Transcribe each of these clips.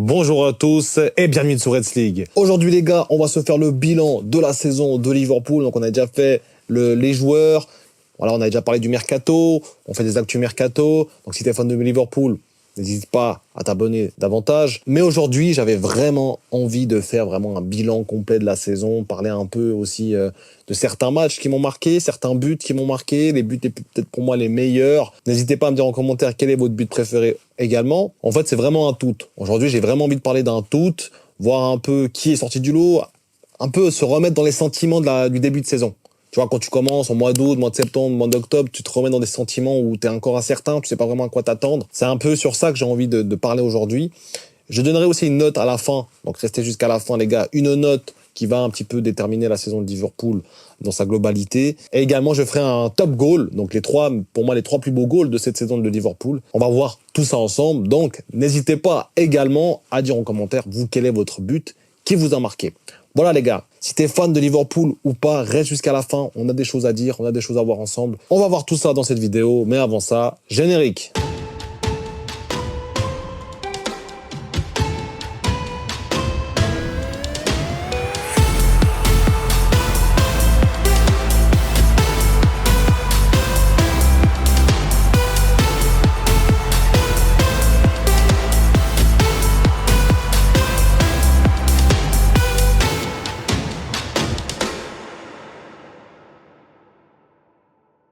Bonjour à tous et bienvenue sur Reds League. Aujourd'hui les gars, on va se faire le bilan de la saison de Liverpool. Donc on a déjà fait les joueurs, voilà, on a déjà parlé du mercato, on fait des actus mercato. Donc si t'es fan de Liverpool, n'hésite pas à t'abonner davantage. Mais aujourd'hui, j'avais vraiment envie de faire vraiment un bilan complet de la saison, parler un peu aussi de certains matchs qui m'ont marqué, certains buts qui m'ont marqué, les buts peut-être pour moi les meilleurs. N'hésitez pas à me dire en commentaire quel est votre but préféré également. En fait, c'est vraiment un tout. Aujourd'hui, j'ai vraiment envie de parler d'un tout, voir un peu qui est sorti du lot, un peu se remettre dans les sentiments du début de saison. Tu vois, quand tu commences en mois d'août, mois de septembre, mois d'octobre, tu te remets dans des sentiments où tu es encore incertain, tu sais pas vraiment à quoi t'attendre. C'est un peu sur ça que j'ai envie de parler aujourd'hui. Je donnerai aussi une note à la fin, donc restez jusqu'à la fin les gars, une note qui va un petit peu déterminer la saison de Liverpool dans sa globalité. Et également, je ferai un top goal, donc pour moi, les trois plus beaux goals de cette saison de Liverpool. On va voir tout ça ensemble, donc n'hésitez pas également à dire en commentaire, vous, quel est votre but, qui vous a marqué. Voilà les gars, si t'es fan de Liverpool ou pas, reste jusqu'à la fin, on a des choses à dire, on a des choses à voir ensemble. On va voir tout ça dans cette vidéo, mais avant ça, générique.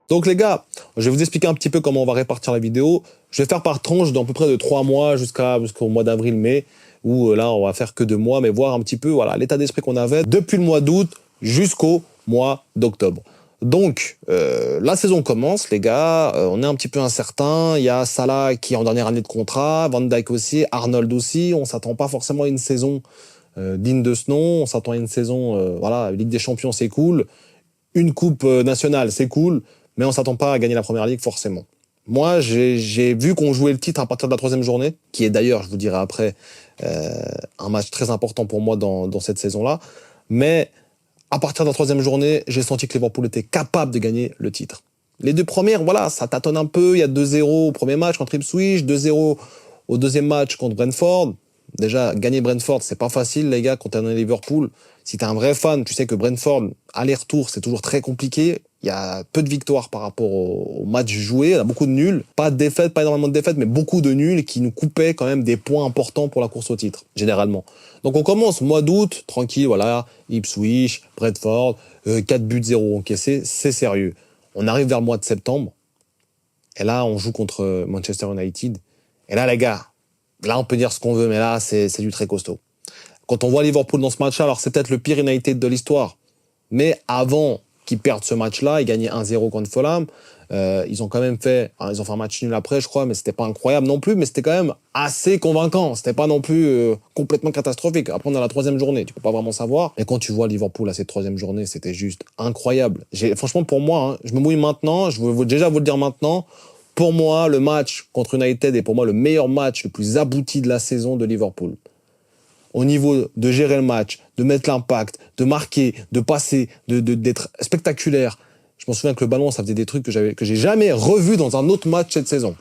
Donc les gars, je vais vous expliquer un petit peu comment on va répartir la vidéo. Je vais faire par tranche d'à peu près de 3 mois jusqu'au mois d'avril-mai, où là on va faire que 2 mois, mais voir un petit peu voilà l'état d'esprit qu'on avait depuis le mois d'août jusqu'au mois d'octobre. Donc la saison commence les gars, on est un petit peu incertain, il y a Salah qui est en dernière année de contrat, Van Dijk aussi, Arnold aussi, on s'attend pas forcément à une saison digne de ce nom, on s'attend à une saison, voilà, Ligue des Champions c'est cool, une coupe nationale c'est cool, mais on s'attend pas à gagner la première ligue forcément. Moi, j'ai vu qu'on jouait le titre à partir de la 3e journée, qui est d'ailleurs, je vous dirai après, un match très important pour moi dans cette saison-là. Mais à partir de la 3e journée, j'ai senti que Liverpool était capable de gagner le titre. Les 2 premières, voilà, ça tâtonne un peu. Il y a 2-0 au premier match contre Ipswich, 2-0 au deuxième match contre Brentford. Déjà, gagner Brentford, c'est pas facile, les gars, quand t'es dans Liverpool. Si t'es un vrai fan, tu sais que Brentford, aller-retour, c'est toujours très compliqué. Il y a peu de victoires par rapport au match joué. Il y a beaucoup de nuls. Pas de défaites, pas énormément de défaites, mais beaucoup de nuls qui nous coupaient quand même des points importants pour la course au titre, généralement. Donc on commence mois d'août, tranquille, voilà, Ipswich, Brentford, 4 buts 0 encaissés, c'est sérieux. On arrive vers le mois de septembre, et là on joue contre Manchester United. Et là les gars, là on peut dire ce qu'on veut, mais là c'est du très costaud. Quand on voit Liverpool dans ce match-là, alors c'est peut-être le pire United de l'histoire, mais avant qu'ils perdent ce match-là, ils gagnaient 1-0 contre Fulham. Ils ont fait un match nul après, je crois, mais c'était pas incroyable non plus, mais c'était quand même assez convaincant. C'était pas non plus complètement catastrophique. Après, on est à la 3e journée, tu peux pas vraiment savoir. Et quand tu vois Liverpool à cette 3e journée, c'était juste incroyable. Franchement, pour moi, je me mouille maintenant, je veux déjà vous le dire maintenant, pour moi, le match contre United est pour moi le meilleur match, le plus abouti de la saison de Liverpool. Au niveau de gérer le match, de mettre l'impact, de marquer, de passer, d'être spectaculaire. Je m'en souviens que le ballon, ça faisait des trucs que j'ai jamais revus dans un autre match cette saison.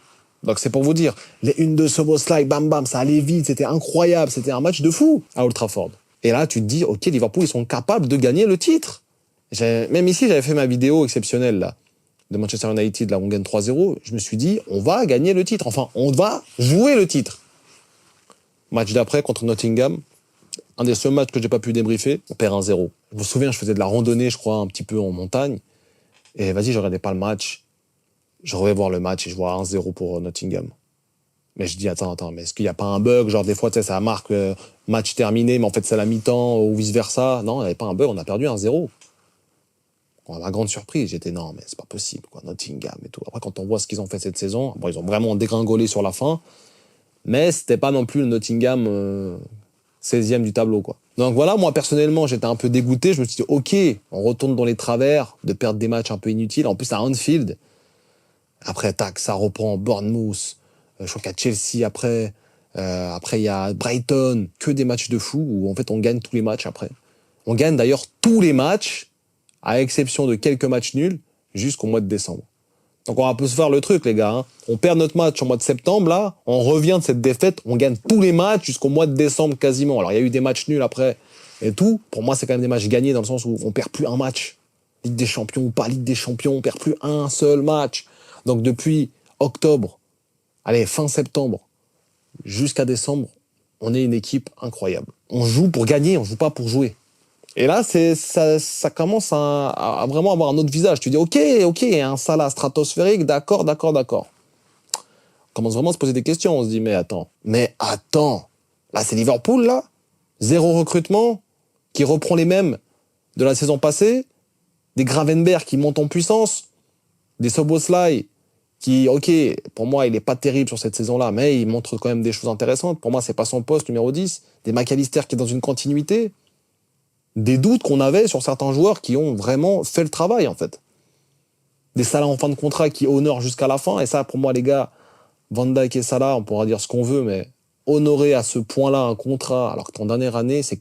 Donc c'est pour vous dire, les 1-2 Szoboszlai, bam bam, ça allait vite, c'était incroyable, c'était un match de fou à Old Trafford. Et là, tu te dis, ok, Liverpool, ils sont capables de gagner le titre. Même ici, j'avais fait ma vidéo exceptionnelle là, de Manchester United, là, on gagne 3-0. Je me suis dit, on va gagner le titre. Enfin, on va jouer le titre. Match d'après contre Nottingham, un des seuls matchs que j'ai pas pu débriefer, on perd 1-0. Je me souviens, je faisais de la randonnée, je crois, un petit peu en montagne. Et vas-y, je regardais pas le match. Je reviens voir le match et je vois 1-0 pour Nottingham. Mais je dis, attends, mais est-ce qu'il y a pas un bug? Genre, des fois, tu sais, ça marque match terminé, mais en fait, c'est la mi-temps ou vice-versa. Non, il n'y avait pas un bug, on a perdu 1-0. Ma grande surprise, j'étais, non, mais c'est pas possible, quoi, Nottingham et tout. Après, quand on voit ce qu'ils ont fait cette saison, bon, ils ont vraiment dégringolé sur la fin. Mais c'était pas non plus le Nottingham 16e du tableau, quoi. Donc voilà, moi personnellement, j'étais un peu dégoûté. Je me suis dit, ok, on retourne dans les travers de perdre des matchs un peu inutiles. En plus, à Anfield. Après, tac, ça reprend Bournemouth. Je crois qu'il y a Chelsea après. Après, il y a Brighton. Que des matchs de fou où en fait, on gagne tous les matchs après. On gagne d'ailleurs tous les matchs, à exception de quelques matchs nuls, jusqu'au mois de décembre. Donc on va un peu se faire le truc, les gars. Hein. On perd notre match au mois de septembre, là. On revient de cette défaite. On gagne tous les matchs jusqu'au mois de décembre quasiment. Alors il y a eu des matchs nuls après et tout. Pour moi, c'est quand même des matchs gagnés dans le sens où on perd plus un match. Ligue des Champions ou pas Ligue des Champions, on perd plus un seul match. Donc depuis octobre, allez, fin septembre, jusqu'à décembre, on est une équipe incroyable. On joue pour gagner, on joue pas pour jouer. Et là, ça commence à vraiment avoir un autre visage. Tu dis, ok, un Salah stratosphérique, d'accord. On commence vraiment à se poser des questions. On se dit, mais attends. Là, c'est Liverpool, là. Zéro recrutement, qui reprend les mêmes de la saison passée. Des Gravenberch qui montent en puissance. Des Szoboszlai qui, ok, pour moi, il est pas terrible sur cette saison-là, mais il montre quand même des choses intéressantes. Pour moi, c'est pas son poste numéro 10. Des McAllister qui est dans une continuité. Des doutes qu'on avait sur certains joueurs qui ont vraiment fait le travail, en fait. Des Salah en fin de contrat qui honorent jusqu'à la fin. Et ça, pour moi, les gars, Van Dijk et Salah, on pourra dire ce qu'on veut, mais honorer à ce point-là un contrat, alors que ton dernière année, c'est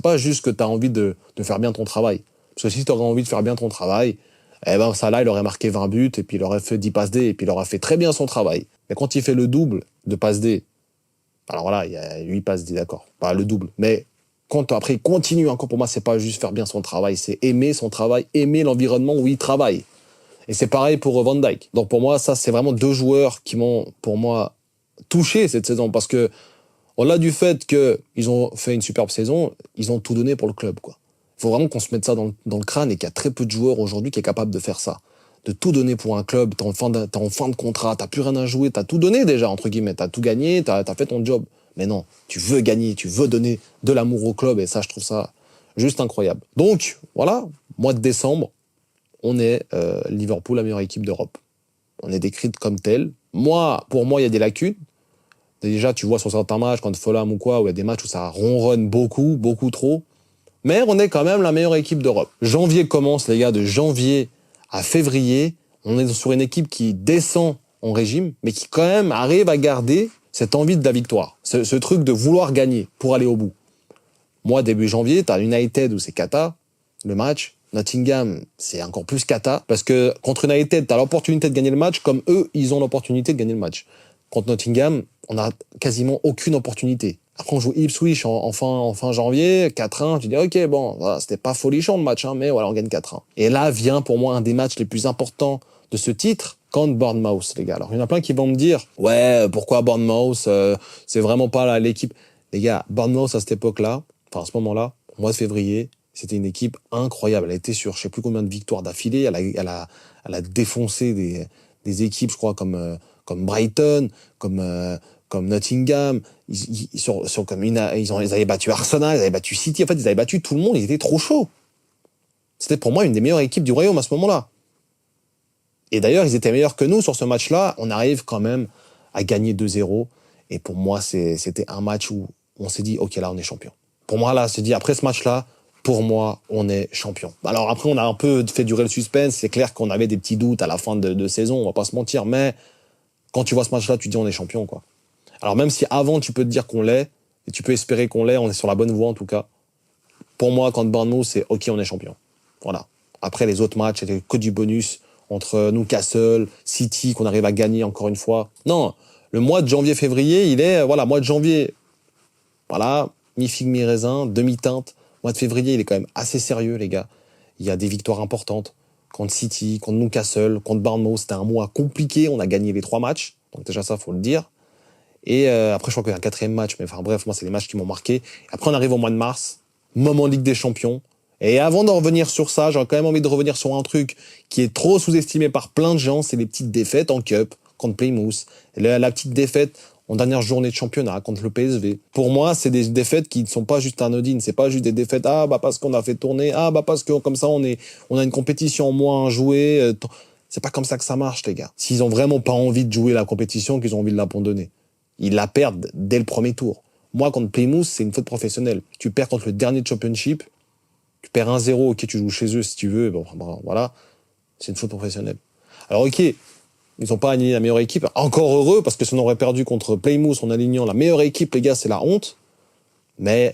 pas juste que tu as envie de faire bien ton travail. Parce que si tu aurais envie de faire bien ton travail, eh ben, Salah, il aurait marqué 20 buts, et puis il aurait fait 10 passes D, et puis il aurait fait très bien son travail. Mais quand il fait le double de passes D, alors voilà, il y a 8 passes D, d'accord, pas le double, mais quand après il continue encore, pour moi, c'est pas juste faire bien son travail, c'est aimer son travail, aimer l'environnement où il travaille. Et c'est pareil pour Van Dijk. Donc pour moi, ça, c'est vraiment deux joueurs qui m'ont, pour moi, touché cette saison, parce que au-delà du fait qu'ils ont fait une superbe saison, ils ont tout donné pour le club, quoi. Il faut vraiment qu'on se mette ça dans le crâne et qu'il y a très peu de joueurs aujourd'hui qui est capable de faire ça. De tout donner pour un club, t'es en fin de contrat, t'as plus rien à jouer, t'as tout donné déjà, entre guillemets, t'as tout gagné, t'as fait ton job. Mais non, tu veux gagner, tu veux donner de l'amour au club, et ça, je trouve ça juste incroyable. Donc, voilà, mois de décembre, on est Liverpool, la meilleure équipe d'Europe. On est décrite comme telle. Pour moi, il y a des lacunes. Déjà, tu vois sur certains matchs, quand Fulham ou quoi, où il y a des matchs où ça ronronne beaucoup, beaucoup trop. Mais on est quand même la meilleure équipe d'Europe. Janvier commence, les gars, de janvier à février. On est sur une équipe qui descend en régime, mais qui quand même arrive à garder cette envie de la victoire. Ce truc de vouloir gagner pour aller au bout. Moi, début janvier, t'as United où c'est cata, le match. Nottingham, c'est encore plus cata, parce que contre United, t'as l'opportunité de gagner le match, comme eux, ils ont l'opportunité de gagner le match. Contre Nottingham, on a quasiment aucune opportunité. Après, on joue Ipswich en fin janvier, 4-1. Tu dis, ok, bon, voilà, c'était pas folichon le match, hein, mais voilà, on gagne 4-1. Et là vient pour moi un des matchs les plus importants de ce titre, contre Bournemouth, les gars. Alors, il y en a plein qui vont me dire, ouais, pourquoi Bournemouth, c'est vraiment pas là l'équipe. Les gars, Bournemouth à cette époque-là, enfin à ce moment-là, au mois de février, c'était une équipe incroyable. Elle était sur je sais plus combien de victoires d'affilée. Elle a défoncé des équipes, je crois, comme Brighton, comme Nottingham. Ils avaient battu Arsenal, ils avaient battu City. En fait, ils avaient battu tout le monde. Ils étaient trop chauds. C'était pour moi une des meilleures équipes du royaume à ce moment-là. Et d'ailleurs, ils étaient meilleurs que nous sur ce match-là. On arrive quand même à gagner 2-0. Et pour moi, c'était un match où on s'est dit, ok, là, on est champion. Pour moi, là, c'est dit, après ce match-là, pour moi, on est champion. Alors après, on a un peu fait durer le suspense. C'est clair qu'on avait des petits doutes à la fin de saison, on va pas se mentir. Mais quand tu vois ce match-là, tu te dis on est champion, quoi. Alors même si avant, tu peux te dire qu'on l'est, et tu peux espérer qu'on l'est, on est sur la bonne voie en tout cas. Pour moi, quand Bournemouth, c'est ok, on est champion. Voilà. Après, les autres matchs, c'était que du bonus entre Newcastle, City, qu'on arrive à gagner encore une fois. Non, le mois de janvier-février, il est, voilà, mois de janvier, voilà, mi-figue, mi-raisin, demi-teinte. Mois de février, il est quand même assez sérieux, les gars. Il y a des victoires importantes contre City, contre Newcastle, contre Bournemouth. C'était un mois compliqué. On a gagné les 3 matchs. Donc déjà ça, faut le dire. Et après, je crois qu'il y a un 4e match. Mais enfin bref, moi, c'est les matchs qui m'ont marqué. Après, on arrive au mois de mars. Moment Ligue des Champions. Et avant de revenir sur ça, j'aurais quand même envie de revenir sur un truc qui est trop sous-estimé par plein de gens. C'est les petites défaites en Cup contre Plymouth. La petite défaite en dernière journée de championnat contre le PSV. Pour moi, c'est des défaites qui ne sont pas juste anodines. C'est pas juste des défaites, parce qu'on a fait tourner, parce que comme ça, on a une compétition en moins à jouer. C'est pas comme ça que ça marche, les gars. S'ils ont vraiment pas envie de jouer la compétition, qu'ils ont envie de l'abandonner. Ils la perdent dès le premier tour. Moi, contre Plymouth, c'est une faute professionnelle. Tu perds contre le dernier championship, tu perds 1-0, ok, tu joues chez eux si tu veux, bon, voilà. C'est une faute professionnelle. Alors, ok, ils n'ont pas aligné la meilleure équipe. Encore heureux, parce que si on aurait perdu contre Plymouth en alignant la meilleure équipe, les gars, c'est la honte. Mais,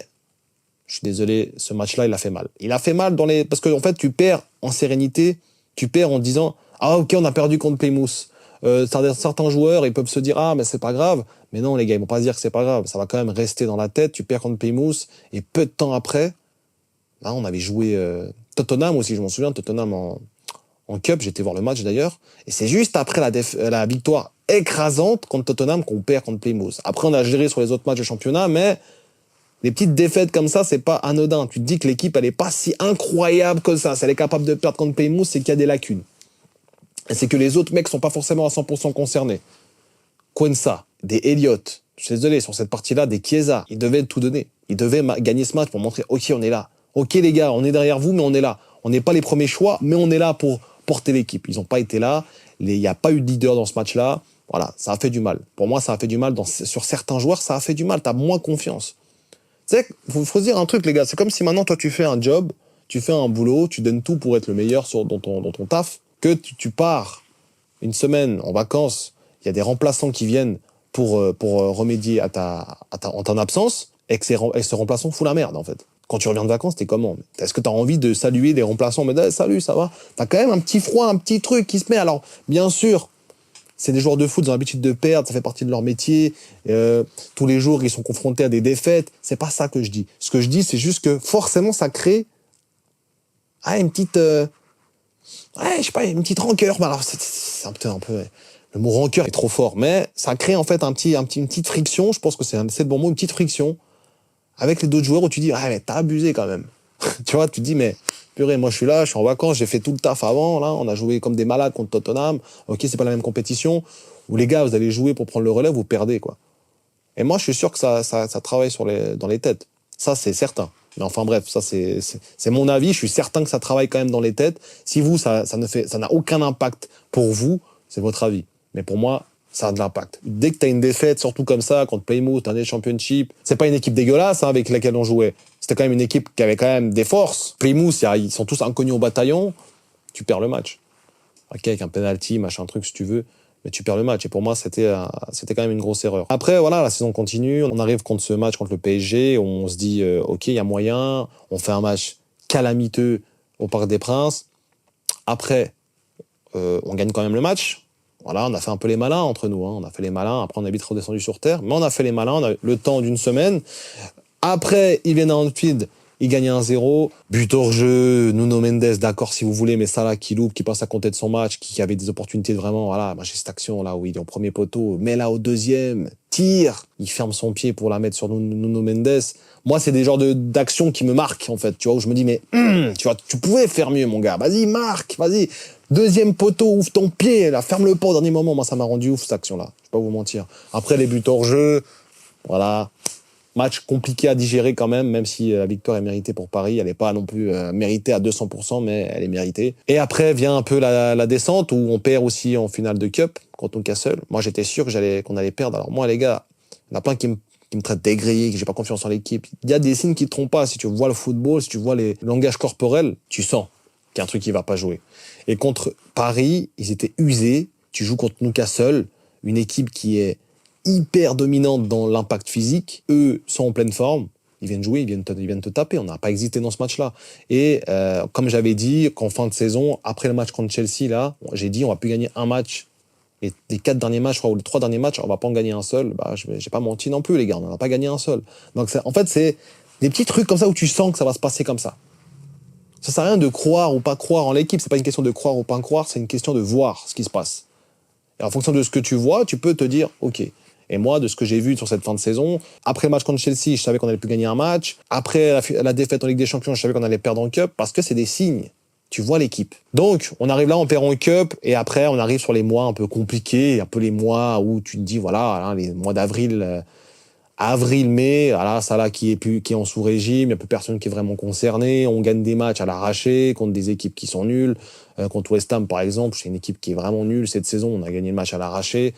je suis désolé, ce match-là, il a fait mal. Il a fait mal parce que, en fait, tu perds en sérénité, tu perds en disant, Ah ok, on a perdu contre Plymouth. Certains joueurs, ils peuvent se dire ah mais c'est pas grave. Mais non les gars, ils vont pas se dire que c'est pas grave. Ça va quand même rester dans la tête. Tu perds contre Plymouth et peu de temps après, là on avait joué Tottenham aussi. Je m'en souviens, Tottenham en Cup. J'étais voir le match d'ailleurs. Et c'est juste après la victoire écrasante contre Tottenham qu'on perd contre Plymouth. Après on a géré sur les autres matchs de championnat, mais les petites défaites comme ça, c'est pas anodin. Tu te dis que l'équipe, elle est pas si incroyable que ça. Si elle est capable de perdre contre Plymouth, c'est qu'il y a des lacunes. Et c'est que les autres mecs sont pas forcément à 100% concernés. Quensa, des Elliott, je suis désolé, sur cette partie-là, des Chiesa, ils devaient tout donner. Ils devaient gagner ce match pour montrer, ok, on est là. Ok les gars, on est derrière vous, mais on est là. On n'est pas les premiers choix, mais on est là pour porter l'équipe. Ils n'ont pas été là. Il n'y a pas eu de leader dans ce match-là. Voilà, ça a fait du mal. Pour moi, ça a fait du mal. Sur certains joueurs, ça a fait du mal. T'as moins confiance. Tu sais, faut se dire un truc, les gars. C'est comme si maintenant, toi, tu fais un job, tu fais un boulot, tu donnes tout pour être le meilleur dans ton taf, que tu pars une semaine en vacances, il y a des remplaçants qui viennent pour remédier en ton absence, et que ce remplaçant fout la merde, en fait. Quand tu reviens de vacances, t'es comment? Est-ce que t'as envie de saluer les remplaçants? Mais hey, salut, ça va? T'as quand même un petit froid, un petit truc qui se met. Alors, bien sûr, c'est des joueurs de foot, ils ont l'habitude de perdre, ça fait partie de leur métier. Tous les jours, ils sont confrontés à des défaites. C'est pas ça que je dis. Ce que je dis, c'est juste que forcément, ça crée une petite... je sais pas, une petite rancœur. Bah alors, c'est un peu... Le mot rancœur est trop fort, mais ça crée en fait une petite friction. Je pense que c'est le bon mot, une petite friction avec les d'autres joueurs où tu dis mais t'as abusé quand même. Tu vois, tu te dis mais purée, moi je suis là, je suis en vacances, j'ai fait tout le taf avant. Là, on a joué comme des malades contre Tottenham. Ok, c'est pas la même compétition. Où les gars, vous allez jouer pour prendre le relais, vous perdez quoi. Et moi, je suis sûr que ça travaille dans les têtes. Ça, c'est certain. Mais enfin bref, ça c'est mon avis. Je suis certain que ça travaille quand même dans les têtes. Si vous, ça n'a aucun impact pour vous, c'est votre avis. Mais pour moi, ça a de l'impact. Dès que tu as une défaite, surtout comme ça, contre Plymouth, un des Championship, c'est pas une équipe dégueulasse avec laquelle on jouait. C'était quand même une équipe qui avait quand même des forces. Plymouth, ils sont tous inconnus au bataillon. Tu perds le match. Ok, avec un penalty, machin truc, si tu veux. Mais tu perds le match. Et pour moi, c'était quand même une grosse erreur. Après, voilà, la saison continue. On arrive contre ce match contre le PSG. On se dit, ok, il y a moyen. On fait un match calamiteux au Parc des Princes. Après, on gagne quand même le match. Voilà, on a fait un peu les malins entre nous. On a fait les malins. Après, on a vite redescendu sur terre. Mais on a fait les malins. On a eu le temps d'une semaine. Après, ils viennent à Anfield. Ils gagnent 1-0. But hors jeu, Nuno Mendes, d'accord si vous voulez, mais Salah qui loupe, qui passe à côté de son match, qui avait des opportunités de vraiment, voilà, j'ai cette action là où il est en premier poteau, mais là au deuxième, tire, il ferme son pied pour la mettre sur Nuno Mendes. Moi, c'est des genres d'actions qui me marquent, en fait, tu vois, où je me dis, mais, tu pouvais faire mieux, mon gars. Vas-y, marque, vas-y. Deuxième poteau, ouvre ton pied, là, ferme-le pas au dernier moment. Moi, ça m'a rendu ouf, cette action-là. Je vais pas vous mentir. Après, les buts hors jeu, voilà. Match compliqué à digérer quand même si la victoire est méritée pour Paris. Elle n'est pas non plus méritée à 200%, mais elle est méritée. Et après vient un peu la descente où on perd aussi en finale de Cup contre Newcastle. Moi, j'étais sûr qu'on allait perdre. Alors moi, les gars, il y en a plein qui me traitent dégrillé, que j'ai pas confiance en l'équipe. Il y a des signes qui te trompent pas. Si tu vois le football, si tu vois les langages corporels, tu sens qu'il y a un truc qui va pas jouer. Et contre Paris, ils étaient usés. Tu joues contre Newcastle, une équipe qui est hyper dominante dans l'impact physique. Eux sont en pleine forme. Ils viennent jouer, ils viennent te taper. On n'a pas existé dans ce match-là. Et comme j'avais dit, qu'en fin de saison, après le match contre Chelsea, là, j'ai dit on va plus gagner un match. Et les 4 derniers matchs, je crois, ou les 3 derniers matchs, on va pas en gagner un seul. Bah, j'ai pas menti non plus, les gars. On n'a pas gagné un seul. Donc, en fait, c'est des petits trucs comme ça où tu sens que ça va se passer comme ça. Ça sert à rien de croire ou pas croire en l'équipe. C'est pas une question de croire ou pas croire, c'est une question de voir ce qui se passe. Et en fonction de ce que tu vois, tu peux te dire, ok. Et moi, de ce que j'ai vu sur cette fin de saison, après le match contre Chelsea, je savais qu'on allait plus gagner un match. Après la défaite en Ligue des Champions, je savais qu'on allait perdre en Cup parce que c'est des signes. Tu vois l'équipe. Donc, on arrive là, on perd en Cup et après, on arrive sur les mois un peu compliqués, un peu les mois où tu te dis, voilà, les mois d'avril, avril-mai, voilà, Salah qui est en sous-régime, il n'y a plus personne qui est vraiment concerné, on gagne des matchs à l'arraché contre des équipes qui sont nulles. Contre West Ham, par exemple, c'est une équipe qui est vraiment nulle cette saison, on a gagné le match à l'arraché.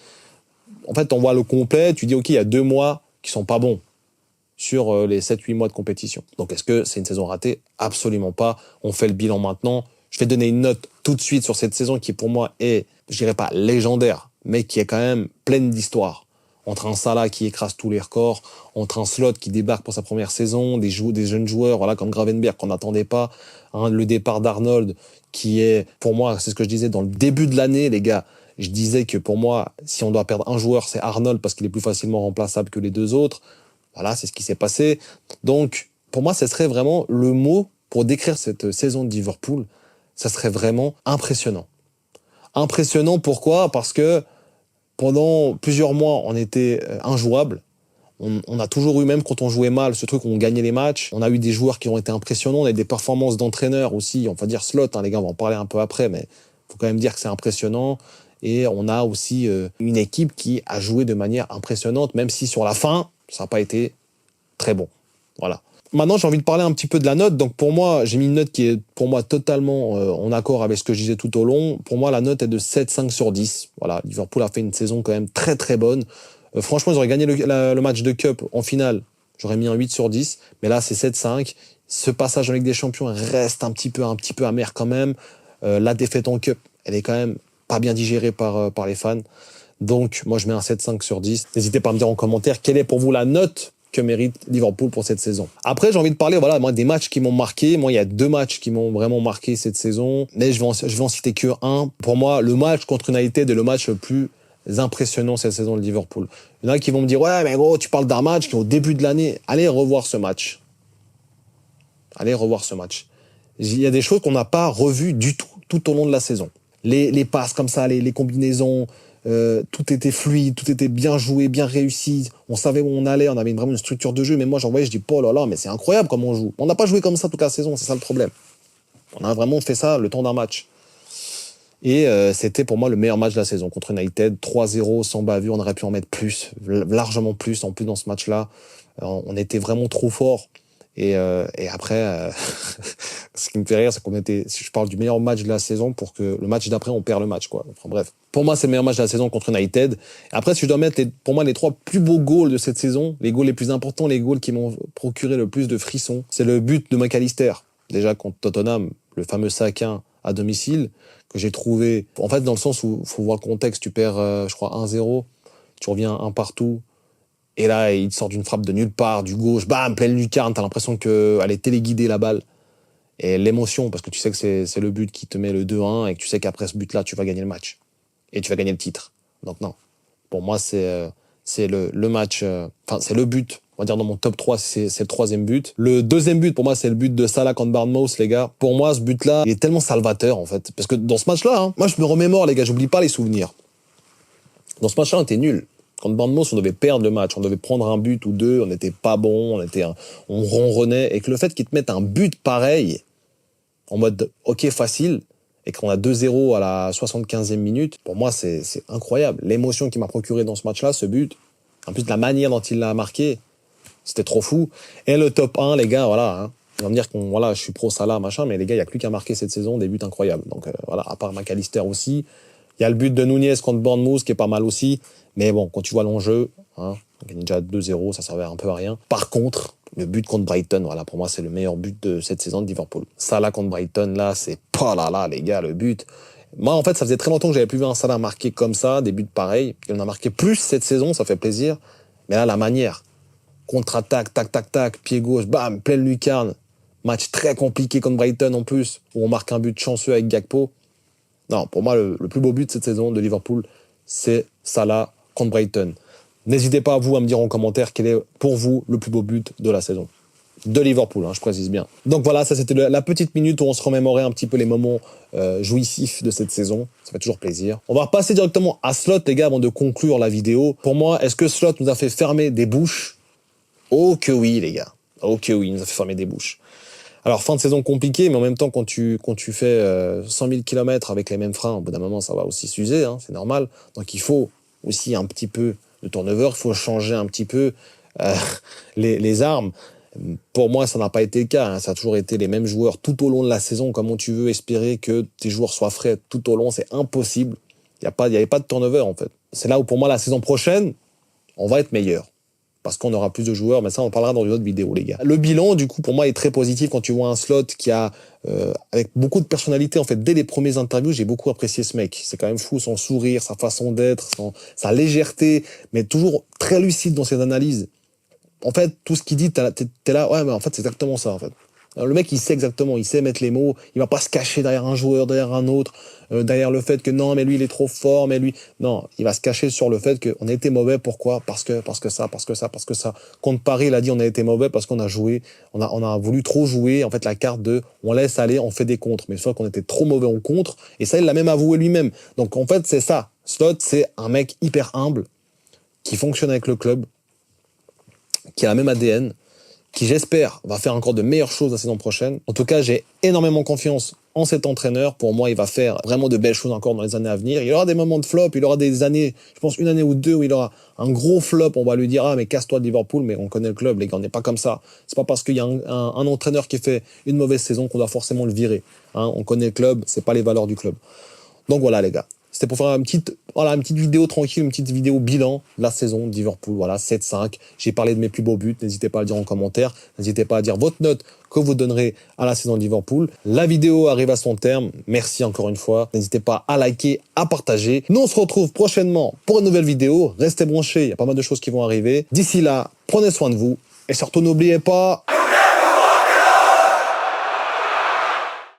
En fait, on voit le complet, tu dis, ok, il y a 2 mois qui sont pas bons sur les 7-8 mois de compétition. Donc, est-ce que c'est une saison ratée? Absolument pas. On fait le bilan maintenant. Je vais donner une note tout de suite sur cette saison qui, pour moi, est, je dirais pas légendaire, mais qui est quand même pleine d'histoire. entre un Salah qui écrase tous les records, entre un Slot qui débarque pour sa première saison, des jeunes joueurs voilà, comme Gravenberch qu'on n'attendait pas, hein, le départ d'Arnold qui est, pour moi, c'est ce que je disais dans le début de l'année, les gars, je disais que pour moi, si on doit perdre un joueur, c'est Arnold parce qu'il est plus facilement remplaçable que les deux autres. Voilà, c'est ce qui s'est passé. Donc, pour moi, ce serait vraiment le mot pour décrire cette saison de Liverpool. Ça serait vraiment impressionnant. Impressionnant, pourquoi ? Parce que pendant plusieurs mois, on était injouable. On a toujours eu, même quand on jouait mal, ce truc où on gagnait les matchs. On a eu des joueurs qui ont été impressionnants. On a eu des performances d'entraîneurs aussi. On va dire Slot, hein, les gars, on va en parler un peu après, mais faut quand même dire que c'est impressionnant. Et on a aussi une équipe qui a joué de manière impressionnante, même si sur la fin, ça n'a pas été très bon. Voilà. Maintenant, j'ai envie de parler un petit peu de la note. Donc pour moi, j'ai mis une note qui est pour moi totalement en accord avec ce que je disais tout au long. Pour moi, la note est de 7,5 sur 10. Voilà, Liverpool a fait une saison quand même très très bonne. Franchement, ils auraient gagné le match de Cup en finale. J'aurais mis un 8 sur 10. Mais là, c'est 7,5. Ce passage en Ligue des Champions reste un petit peu amer quand même. La défaite en Cup, elle est quand même pas bien digérée par les fans. Donc, moi, je mets un 7,5 sur 10. N'hésitez pas à me dire en commentaire quelle est pour vous la note que mérite Liverpool pour cette saison. Après, j'ai envie de parler voilà, moi, des matchs qui m'ont marqué. Moi, il y a 2 matchs qui m'ont vraiment marqué cette saison. Mais je vais en citer que un. Pour moi, le match contre United est le match le plus impressionnant cette saison de Liverpool. Il y en a qui vont me dire « Ouais, mais gros, tu parles d'un match qui est au début de l'année. » Allez revoir ce match. Allez revoir ce match. Il y a des choses qu'on n'a pas revues du tout au long de la saison. Les passes comme ça, les combinaisons, tout était fluide, tout était bien joué, bien réussi. On savait où on allait, on avait vraiment une structure de jeu. Mais moi, j'en voyais, je dis, oh là là, mais c'est incroyable comment on joue. On n'a pas joué comme ça toute la saison, c'est ça le problème. On a vraiment fait ça le temps d'un match. Et c'était pour moi le meilleur match de la saison contre United. 3-0, sans bavure, on aurait pu en mettre plus, largement plus en plus dans ce match-là. On était vraiment trop fort. Et après, ce qui me fait rire, c'est si je parle du meilleur match de la saison pour que le match d'après, on perd le match, quoi. Enfin, bref. Pour moi, c'est le meilleur match de la saison contre United. Et après, si je dois mettre pour moi les 3 plus beaux goals de cette saison, les goals les plus importants, les goals qui m'ont procuré le plus de frissons, c'est le but de McAllister. Déjà contre Tottenham, le fameux 5-1 à domicile, que j'ai trouvé, en fait, dans le sens où, faut voir le contexte, tu perds, je crois, 1-0, tu reviens 1 partout. Et là, il sort d'une frappe de nulle part, du gauche, bam, pleine lucarne, t'as l'impression qu'elle est téléguidée, la balle. Et l'émotion, parce que tu sais que c'est le but qui te met le 2-1 et que tu sais qu'après ce but-là, tu vas gagner le match. Et tu vas gagner le titre. Donc non, pour moi, c'est le match, c'est le but. On va dire dans mon top 3, c'est le 3e but. Le 2e but, pour moi, c'est le but de Salah contre Bournemouth, les gars. Pour moi, ce but-là, il est tellement salvateur, en fait. Parce que dans ce match-là, hein, moi, je me remémore, les gars, j'oublie pas les souvenirs. Dans ce match-là, on était nuls. Contre Bournemouth, on devait perdre le match, on devait prendre un but ou 2, on n'était pas bon, on ronronnait, et que le fait qu'ils te mettent un but pareil, en mode ok facile, et qu'on a 2-0 à la 75e minute, pour moi c'est incroyable. L'émotion qu'il m'a procuré dans ce match-là, ce but, en plus de la manière dont il l'a marqué, c'était trop fou. Et le top 1, les gars, voilà, hein, on va me dire je suis pro Salah, machin, mais les gars, il n'y a plus qu'à marquer cette saison des buts incroyables. Donc voilà, à part McAllister aussi. Il y a le but de Nunez contre Bournemouth qui est pas mal aussi. Mais bon, quand tu vois l'enjeu, hein, on gagne déjà 2-0, ça servait un peu à rien. Par contre, le but contre Brighton, voilà, pour moi, c'est le meilleur but de cette saison de Liverpool. Salah contre Brighton, là, c'est pas là, les gars, le but. Moi, en fait, ça faisait très longtemps que j'avais plus vu un Salah marquer comme ça, des buts pareils. Il en a marqué plus cette saison, ça fait plaisir. Mais là, la manière, contre-attaque, tac, tac, tac, pied gauche, bam, pleine lucarne. Match très compliqué contre Brighton en plus, où on marque un but chanceux avec Gakpo. Non, pour moi, le plus beau but de cette saison de Liverpool, c'est Salah contre Brighton. N'hésitez pas à me dire en commentaire quel est pour vous le plus beau but de la saison. De Liverpool, hein, je précise bien. Donc voilà, ça c'était la petite minute où on se remémorait un petit peu les moments jouissifs de cette saison. Ça fait toujours plaisir. On va repasser directement à Slot, les gars, avant de conclure la vidéo. Pour moi, est-ce que Slot nous a fait fermer des bouches? Oh que oui, les gars. Oh que oui, il nous a fait fermer des bouches. Alors, fin de saison compliquée, mais en même temps, quand tu fais 100 000 km avec les mêmes freins, au bout d'un moment, ça va aussi s'user, hein, c'est normal. Donc, il faut aussi un petit peu de turnover, il faut changer un petit peu les armes. Pour moi, ça n'a pas été le cas, hein. Ça a toujours été les mêmes joueurs tout au long de la saison. Comment tu veux espérer que tes joueurs soient frais tout au long? C'est impossible. Il n'y avait pas de turnover, en fait. C'est là où, pour moi, la saison prochaine, on va être meilleur. parce qu'on aura plus de joueurs, mais ça, on en parlera dans une autre vidéo, les gars. Le bilan, du coup, pour moi, est très positif quand tu vois un Slot qui a, avec beaucoup de personnalité, en fait, dès les premiers interviews, j'ai beaucoup apprécié ce mec. C'est quand même fou, son sourire, sa façon d'être, sa légèreté, mais toujours très lucide dans ses analyses. En fait, tout ce qu'il dit, t'es là, ouais, mais en fait, c'est exactement ça, en fait. Alors, le mec, il sait exactement, il sait mettre les mots, il va pas se cacher derrière un joueur, derrière un autre, derrière le fait que non, mais lui, il est trop fort, mais lui, non, il va se cacher sur le fait qu'on a été mauvais, pourquoi? Parce que ça. Contre Paris, il a dit, on a été mauvais parce qu'on a joué, on a voulu trop jouer, en fait, la carte de, on laisse aller, on fait des contres, mais soit qu'on était trop mauvais en contre, et ça, il l'a même avoué lui-même. Donc, en fait, c'est ça. Slot, c'est un mec hyper humble, qui fonctionne avec le club, qui a la même ADN, qui j'espère va faire encore de meilleures choses la saison prochaine. En tout cas, j'ai énormément confiance en cet entraîneur. Pour moi, il va faire vraiment de belles choses encore dans les années à venir. Il aura des moments de flop, il aura des années, je pense une année ou deux où il aura un gros flop. On va lui dire, ah mais casse-toi de Liverpool, mais on connaît le club, les gars, on n'est pas comme ça. C'est pas parce qu'il y a un entraîneur qui fait une mauvaise saison qu'on doit forcément le virer. Hein, on connaît le club, c'est pas les valeurs du club. Donc voilà les gars. C'était pour faire une petite vidéo tranquille, une petite vidéo bilan de la saison de Liverpool. Voilà, 7-5. J'ai parlé de mes plus beaux buts. N'hésitez pas à le dire en commentaire. N'hésitez pas à dire votre note que vous donnerez à la saison de Liverpool. La vidéo arrive à son terme. Merci encore une fois. N'hésitez pas à liker, à partager. Nous, on se retrouve prochainement pour une nouvelle vidéo. Restez branchés. Il y a pas mal de choses qui vont arriver. D'ici là, prenez soin de vous. Et surtout, n'oubliez pas...